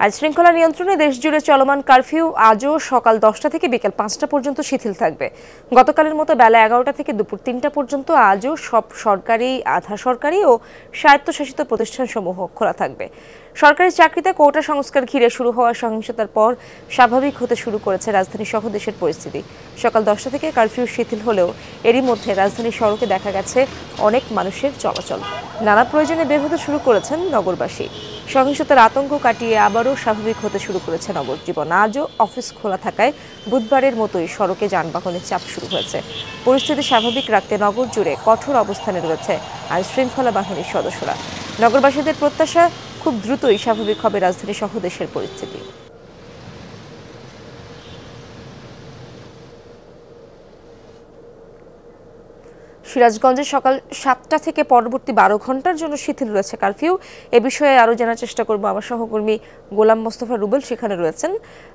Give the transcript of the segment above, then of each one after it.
আইনশৃঙ্খলা নিয়ন্ত্রণে দেশজুড়ে চলমান কারফিউ আজও সকাল 10টা থেকে বিকেল 5টা পর্যন্ত শিথিল থাকবে। গতকালের মতো বেলা 11টা থেকে দুপুর 3টা পর্যন্ত আজও সব সরকারি, আধা সরকারি ও স্বায়ত্তশাসিত প্রতিষ্ঠানসমূহ খোলা থাকবে। সরকারি চাকরিতে কোটা সংস্কার ঘিরে শুরু হওয়া সহিংসতার পর স্বাভাবিক হতে শুরু করেছে রাজধানী সহ দেশের পরিস্থিতি। সকাল 10টা থেকে কারফিউ শিথিল হলেও এরই মধ্যে রাজধানীর সড়কে দেখা গেছে অনেক মানুষের চলাচল। নানা প্রয়োজনে বের হতে শুরু করেছেন নগরবাসী। সহিংসতার আতঙ্ক কাটিয়ে আবারও স্বাভাবিক হতে শুরু করেছে নগর জীবন। আজও অফিস খোলা থাকায় বুধবারের মতোই সড়কে যানবাহনের চাপ শুরু হয়েছে। পরিস্থিতি স্বাভাবিক রাখতে নগর জুড়ে কঠোর অবস্থানে রয়েছে আইনশৃঙ্খলা বাহিনীর সদস্যরা। নগরবাসীদের প্রত্যাশা, খুব দ্রুতই স্বাভাবিক হবে রাজধানী সহ দেশের পরিস্থিতি। সিরাজগঞ্জে সকাল 7টা থেকে পরবর্তী 12 ঘন্টার জন্য শিথিল রয়েছে কারফিউ। এ বিষয়ে আরো জানার চেষ্টা করব, আমার সহকর্মী গোলাম মোস্তফা রুবেল সেখানে রয়েছেন।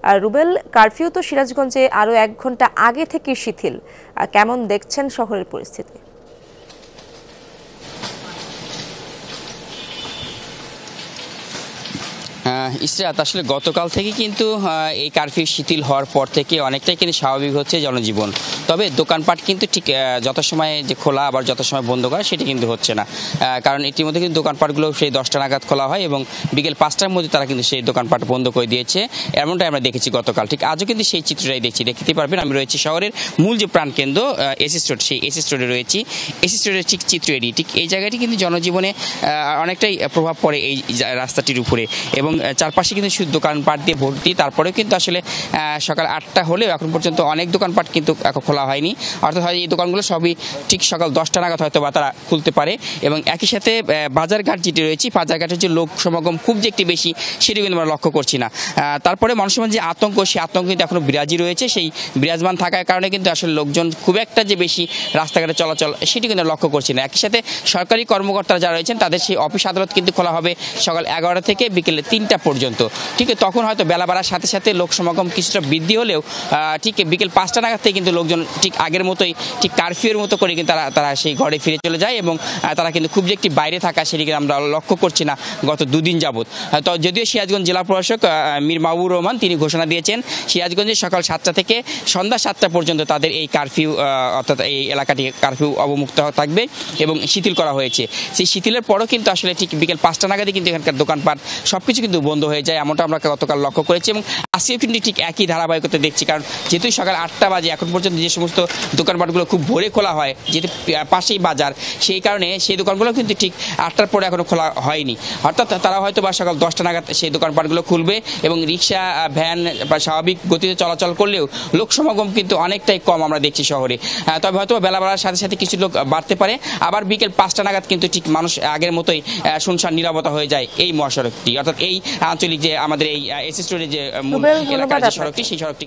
আর রুবেল, কারফিউ তো সিরাজগঞ্জে আরো 1 ঘন্টা আগে থেকে শিথিল, কেমন দেখছেন শহরের পরিস্থিতি? ইসরাত, আসলে গতকাল থেকে কিন্তু এই কারফিউ শিথিল হওয়ার পর থেকে অনেকটাই কিন্তু স্বাভাবিক হচ্ছে জনজীবন। তবে দোকানপাট কিন্তু ঠিক যথাসময়ে যে খোলা আবার যথাসময়ে বন্ধ করা সেটি কিন্তু হচ্ছে না, কারণ ইতিমধ্যে কিন্তু দোকানপাটগুলো সেই 10টা নাগাদ খোলা হয় এবং বিকেল 5টার মধ্যে তারা কিন্তু সেই দোকানপাট বন্ধ করে দিয়েছে। এমনটাই আমরা দেখেছি গতকাল। ঠিক আজও কিন্তু সেই চিত্রটাই দেখতে পারবেন। আমি রয়েছি শহরের মূল যে প্রাণকেন্দ্র এসি স্টোর, সেই এসি স্টোরে রয়েছি। এসি স্টোরের ঠিক চিত্র এটি, ঠিক এই জায়গাটি কিন্তু জনজীবনে অনেকটাই প্রভাব পড়ে এই রাস্তাটির উপরে এবং চারপাশে কিন্তু শুধু দোকানপাট দিয়ে ভর্তি। তারপরেও কিন্তু আসলে সকাল 8টা হলেও এখন পর্যন্ত অনেক দোকানপাট কিন্তু খোলা হয়নি, অর্থাৎ এই দোকানগুলো সবই ঠিক সকাল 10টা নাগাদ হয়তো বা তারা খুলতে পারে। এবং একই সাথে বাজারঘাট যেটি রয়েছে, বাজারঘাটের যে লোক সমাগম খুব যে একটি বেশি সেটি কিন্তু আমরা লক্ষ্য করছি না। তারপরে মানুষের মধ্যে যে আতঙ্ক, সেই আতঙ্ক কিন্তু এখনো বিরাজই রয়েছে। সেই বিরাজমান থাকার কারণে কিন্তু আসলে লোকজন খুব একটা যে বেশি রাস্তাঘাটে চলাচল সেটি কিন্তু লক্ষ্য করছি না। একই সাথে সরকারি কর্মকর্তারা যারা রয়েছেন তাদের সেই অফিস আদালত কিন্তু খোলা হবে সকাল 11টা থেকে বিকেলে 3টা পর্যন্ত। ঠিক তখন হয়তো বেলা বাড়ার সাথে সাথে লোক সমাগম কিছুটা বৃদ্ধি হলেও ঠিক বিকেল 5টা নাগাদ থেকে কিন্তু লোকজন ঠিক আগের মতোই, ঠিক কারফিউর মতো করে কিন্তু তারা সেই ঘরে ফিরে চলে যায় এবং তারা কিন্তু খুব যে একটি বাইরে থাকা সেটিকে আমরা লক্ষ্য করছি না গত 2 দিন যাবৎ। তো যদিও সিরাজগঞ্জ জেলা প্রশাসক মীর মাহবুবুর রহমান তিনি ঘোষণা দিয়েছেন সিরাজগঞ্জে সকাল 7টা থেকে সন্ধ্যা 7টা পর্যন্ত তাদের এই কারফিউ, অর্থাৎ এই এলাকাটি কারফিউ অবমুক্ত থাকবে এবং শিথিল করা হয়েছে। সেই শিথিলের পরও কিন্তু আসলে ঠিক বিকেল 5টা নাগাদই কিন্তু এখানকার দোকানপাট সবকিছু কিন্তু বন্ধ হয়ে যায়, এমনটা আমরা গতকাল লক্ষ্য করেছি এবং আজকেও কিন্তু ঠিক একই ধারাবাহিকতা দেখছি। কারণ যেহেতু সকাল 8টা বাজে, এখন পর্যন্ত যে সমস্ত দোকানপাটগুলো খুব ভোরে খোলা হয়, যেহেতু পাশেই বাজার, সেই কারণে সেই দোকানগুলো কিন্তু ঠিক 8টার পরে এখনো খোলা হয়নি। অর্থাৎ তারা হয়তো বা সকাল 10টা নাগাদ সেই দোকানপাটগুলো খুলবে এবং রিক্সা, ভ্যান বা স্বাভাবিক গতিতে চলাচল করলেও লোক সমাগম কিন্তু অনেকটাই কম আমরা দেখছি শহরে। তবে হয়তো বেলা বাড়ার সাথে সাথে কিছু লোক বাড়তে পারে, আবার বিকেল 5টা নাগাদ কিন্তু ঠিক মানুষ আগের মতোই শুনশান নীরবতা হয়ে যায় এই মহাসড়কটি, অর্থাৎ এই আঞ্চলিক যে আমাদের এই এসি স্টোরের যে মূল এলাকার যে সড়কটি, সেই সড়কটি